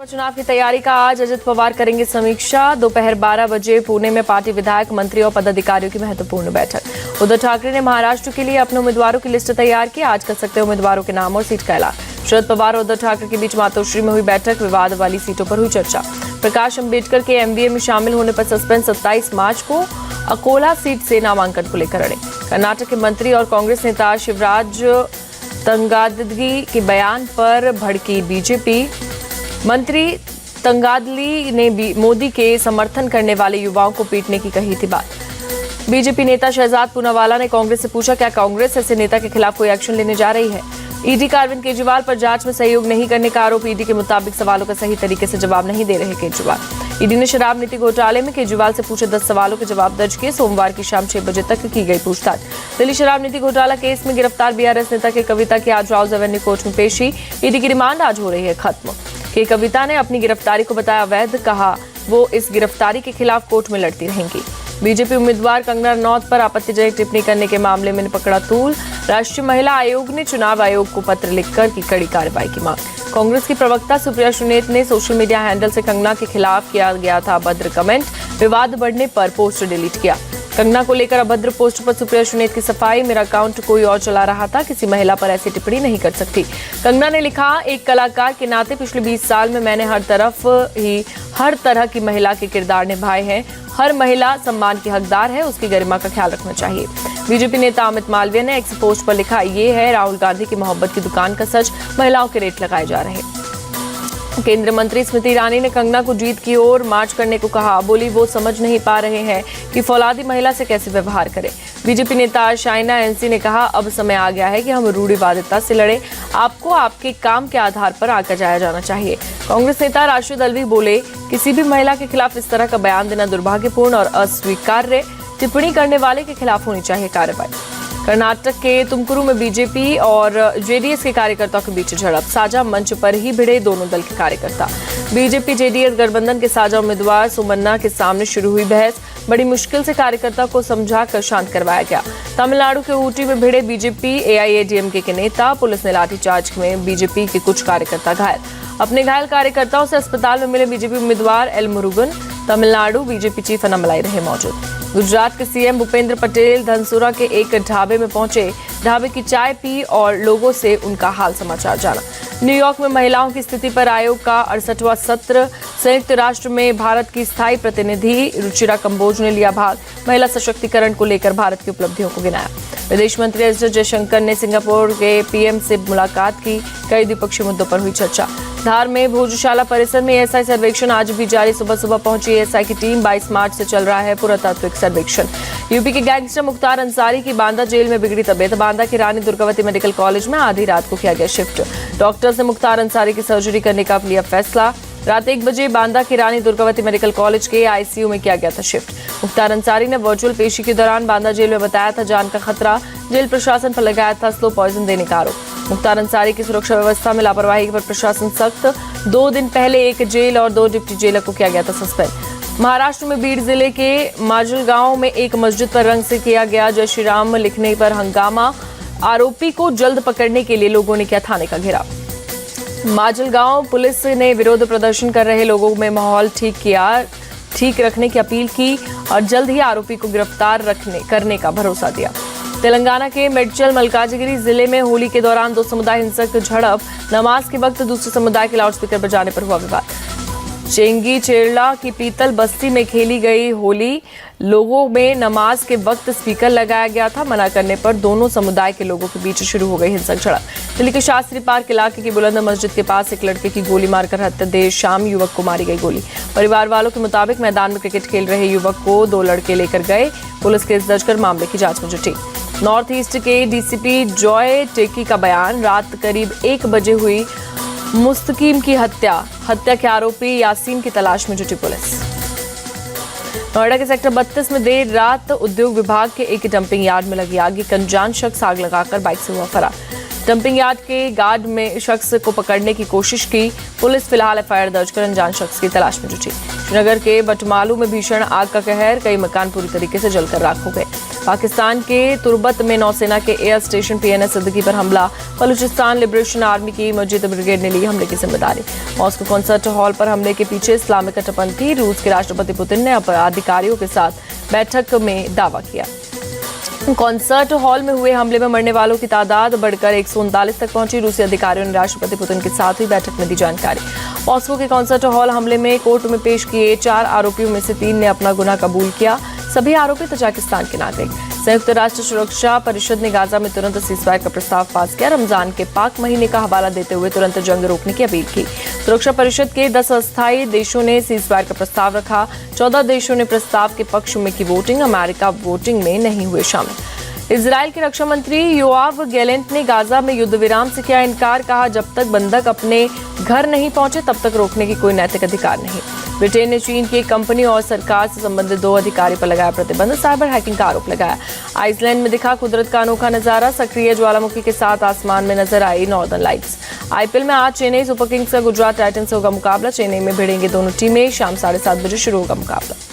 चुनाव की तैयारी का आज अजित पवार करेंगे समीक्षा। दोपहर 12 बजे पुणे में पार्टी विधायक, मंत्री और पदाधिकारियों की महत्वपूर्ण बैठक। उद्धव ठाकरे ने महाराष्ट्र के लिए अपने उम्मीदवारों की लिस्ट तैयार की। आज कर सकते हैं उम्मीदवारों के नाम और सीट का ऐलान। शरद पवार और उद्धव ठाकरे के बीच मातोश्री में हुई बैठक। विवाद वाली सीटों पर हुई चर्चा। प्रकाश अंबेडकर के एमबीए में शामिल होने पर सस्पेंस। 27 मार्च को अकोला सीट से नामांकन को लेकर अड़े। कर्नाटक के मंत्री और कांग्रेस नेता शिवराज तंगादगी के बयान पर भड़की बीजेपी। मंत्री तंगादली ने भी मोदी के समर्थन करने वाले युवाओं को पीटने की कही थी बात। बीजेपी नेता शहजाद पूनावाला ने कांग्रेस से पूछा, क्या कांग्रेस ऐसे नेता के खिलाफ कोई एक्शन लेने जा रही है। ईडी का अरविंद केजरीवाल पर जांच में सहयोग नहीं करने का आरोप। ईडी के मुताबिक सवालों का सही तरीके से जवाब नहीं दे रहे केजरीवाल। ईडी ने शराब नीति घोटाले में केजरीवाल से पूछे 10 सवालों के जवाब दर्ज किए। सोमवार की शाम 6 बजे तक की गई पूछताछ। दिल्ली शराब नीति घोटाला केस में गिरफ्तार बीआरएस नेता के कविता की आज राउज एवेन्यू कोर्ट में पेशी। ईडी की रिमांड आज हो रही है खत्म। के कविता ने अपनी गिरफ्तारी को बताया अवैध। कहा वो इस गिरफ्तारी के खिलाफ कोर्ट में लड़ती रहेंगी। बीजेपी उम्मीदवार कंगना रनौत पर आपत्तिजनक टिप्पणी करने के मामले में पकड़ा तूल। राष्ट्रीय महिला आयोग ने चुनाव आयोग को पत्र लिखकर की कड़ी कार्रवाई की मांग। कांग्रेस की प्रवक्ता सुप्रिया सुनेत ने सोशल मीडिया हैंडल से कंगना के खिलाफ किया गया था अभद्र कमेंट। विवाद बढ़ने पर पोस्ट डिलीट किया। कंगना को लेकर अभद्र पोस्ट पर सुप्रिया सुनेत की सफाई। मेरा अकाउंट कोई और चला रहा था, किसी महिला पर ऐसी टिप्पणी नहीं कर सकती। कंगना ने लिखा, एक कलाकार के नाते पिछले 20 साल में मैंने हर तरह की महिला के किरदार निभाए हैं। हर महिला सम्मान की हकदार है, उसकी गरिमा का ख्याल रखना चाहिए। बीजेपी नेता अमित मालवीय ने एक्स पोस्ट पर लिखा, ये है राहुल गांधी की मोहब्बत की दुकान का सच, महिलाओं के रेट लगाए जा रहे हैं। केंद्रीय मंत्री स्मृति ईरानी ने कंगना को जीत की ओर मार्च करने को कहा। बोली, वो समझ नहीं पा रहे हैं कि फौलादी महिला से कैसे व्यवहार करें। बीजेपी नेता शाइना एनसी ने कहा, अब समय आ गया है कि हम रूढ़िवादिता से लड़े। आपको आपके काम के आधार पर आकर जाया जाना चाहिए। कांग्रेस नेता राशिद अल्वी बोले, किसी भी महिला के खिलाफ इस तरह का बयान देना दुर्भाग्यपूर्ण और अस्वीकार्य। टिप्पणी करने वाले के खिलाफ होनी चाहिए कार्रवाई। कर्नाटक के तुमकुरू में बीजेपी और जेडीएस के कार्यकर्ताओं के बीच झड़प। साझा मंच पर ही भिड़े दोनों दल के कार्यकर्ता। बीजेपी जेडीएस गठबंधन के साझा उम्मीदवार सुमन्ना के सामने शुरू हुई बहस। बड़ी मुश्किल से कार्यकर्ता को समझाकर शांत करवाया गया। तमिलनाडु के ऊटी में भिड़े बीजेपी एआईएडीएमके के नेता। पुलिस ने लाठीचार्ज में बीजेपी के कुछ कार्यकर्ता घायल। अपने घायल कार्यकर्ताओं से अस्पताल में मिले बीजेपी उम्मीदवार L Murugan. Tamil Nadu BJP chief Annamalai रहे मौजूद। गुजरात के सीएम भूपेंद्र पटेल धनसुरा के एक ढाबे में पहुंचे। ढाबे की चाय पी और लोगों से उनका हाल समाचार जाना। न्यूयॉर्क में महिलाओं की स्थिति पर आयोग का 68वां सत्र। संयुक्त राष्ट्र में भारत की स्थायी प्रतिनिधि रुचिरा कंबोज ने लिया भाग। महिला सशक्तिकरण को लेकर भारत की उपलब्धियों को गिनाया। विदेश मंत्री एस जयशंकर ने सिंगापुर के पीएम से मुलाकात की। कई द्विपक्षीय मुद्दों पर हुई चर्चा। धार में भोजशाला परिसर में एएसआई सर्वेक्षण आज भी जारी। सुबह सुबह पहुंची एएसआई की टीम। 22 मार्च से चल रहा है पुरातात्विक सर्वेक्षण। यूपी के गैंगस्टर मुख्तार अंसारी की बांदा जेल में बिगड़ी तबीयत। बांदा की रानी दुर्गावती मेडिकल कॉलेज में आधी रात को किया गया शिफ्ट। डॉक्टर्स ने मुख्तार अंसारी की सर्जरी करने का लिया फैसला। रात 1 बजे बांदा की रानी दुर्गावती मेडिकल कॉलेज के आईसीयू में किया गया था शिफ्ट। मुख्तार अंसारी ने वर्चुअल पेशी के दौरान बांदा जेल में बताया था जान का खतरा। जेल प्रशासन पर लगाया था स्लो पॉइजन देने का आरोप। मुख्तार अंसारी की सुरक्षा व्यवस्था में लापरवाही पर प्रशासन सख्त। 2 दिन पहले एक जेल और 2 डिप्टी जेलर को किया गया था सस्पेंड। महाराष्ट्र में बीड जिले के माजलगांव में एक मस्जिद पर रंग से किया गया जय श्री राम लिखने पर हंगामा। आरोपी को जल्द पकड़ने के लिए लोगों ने किया थाने का घेराव। माजलगांव पुलिस ने विरोध प्रदर्शन कर रहे लोगों में माहौल ठीक रखने की अपील की और जल्द ही आरोपी को गिरफ्तार करने का भरोसा दिया। तेलंगाना के मेडचल मल्काजगिरी जिले में होली के दौरान 2 समुदाय हिंसक झड़प। नमाज के वक्त दूसरे समुदाय के लाउडस्पीकर बजाने पर हुआ विवाद। चेंगी चेरला की पीतल बस्ती में खेली गई होली। लोगों में नमाज के वक्त स्पीकर लगाया गया था। मना करने पर दोनों समुदाय के लोगों के बीच शुरू हो गई हिंसक झड़प। दिल्ली के शास्त्री पार्क इलाके की बुलंद मस्जिद के पास एक लड़के की गोली मारकर हत्या। देर शाम युवक को मारी गई गोली। परिवार वालों के मुताबिक मैदान में क्रिकेट खेल रहे युवक को 2 लड़के लेकर गए। पुलिस केस दर्ज कर मामले की जांच में जुटी। नॉर्थ ईस्ट के डीसीपी जॉय टेकी का बयान। रात करीब 1 बजे हुई मुस्तकीम की हत्या के आरोपी यासीन की तलाश में जुटी पुलिस। नोएडा के सेक्टर 32 में देर रात उद्योग विभाग के एक डंपिंग यार्ड में लगी आग। एक अनजान शख्स आग लगाकर बाइक से हुआ फरार। डंपिंग यार्ड के गार्ड में शख्स को पकड़ने की कोशिश की। पुलिस फिलहाल एफआईआर दर्ज कर अनजान शख्स की तलाश में जुटी। श्रीनगर के बटमालू में भीषण आग का कहर। कई मकान पूरी तरीके से जलकर राख हो गए। पाकिस्तान के तुर्बत में नौसेना के एयर स्टेशन PNS सिद्दीकी पर हमला। बलूचिस्तान लिबरेशन आर्मी की मस्जिद ब्रिगेड ने ली हमले की जिम्मेदारी। मॉस्को कॉन्सर्ट हॉल पर हमले के पीछे इस्लामिक कट्टरपंथी। रूस के राष्ट्रपति पुतिन ने अधिकारियों के साथ बैठक में दावा किया। कॉन्सर्ट हॉल में हुए हमले में मरने वालों की तादाद बढ़कर 139 तक पहुंची। रूसी अधिकारियों ने राष्ट्रपति पुतिन के साथ हुई बैठक में दी जानकारी। मॉस्को के कॉन्सर्ट हॉल हमले में कोर्ट में पेश किए 4 आरोपियों में से 3 ने अपना गुनाह कबूल किया। सभी आरोपी तजाकिस्तान के नागरिक। संयुक्त राष्ट्र सुरक्षा परिषद ने गाजा में तुरंत सीजफायर का प्रस्ताव पास किया। रमजान के पाक महीने का हवाला देते हुए तुरंत जंग रोकने की अपील की। सुरक्षा परिषद के 10 अस्थायी देशों ने सीजफायर का प्रस्ताव रखा। 14 देशों ने प्रस्ताव के पक्ष में की वोटिंग। अमेरिका वोटिंग में नहीं हुए शामिल। इजराइल के रक्षा मंत्री योआव गैलेंट ने गाजा में युद्ध विराम से किया इनकार। कहा, जब तक बंधक अपने घर नहीं पहुंचे तब तक रोकने की कोई नैतिक अधिकार नहीं। ब्रिटेन ने चीन की एक कंपनी और सरकार से संबंधित 2 अधिकारी पर लगाया प्रतिबंध। साइबर हैकिंग का आरोप लगाया। आइसलैंड में दिखा कुदरत का अनोखा नजारा। सक्रिय ज्वालामुखी के साथ आसमान में नजर आई नॉर्दर्न लाइट्स। IPL में आज चेन्नई सुपर किंग्स का गुजरात टाइटंस से होगा मुकाबला। चेन्नई में भिड़ेंगे दोनों टीमें। शाम 7:30 बजे शुरू होगा मुकाबला।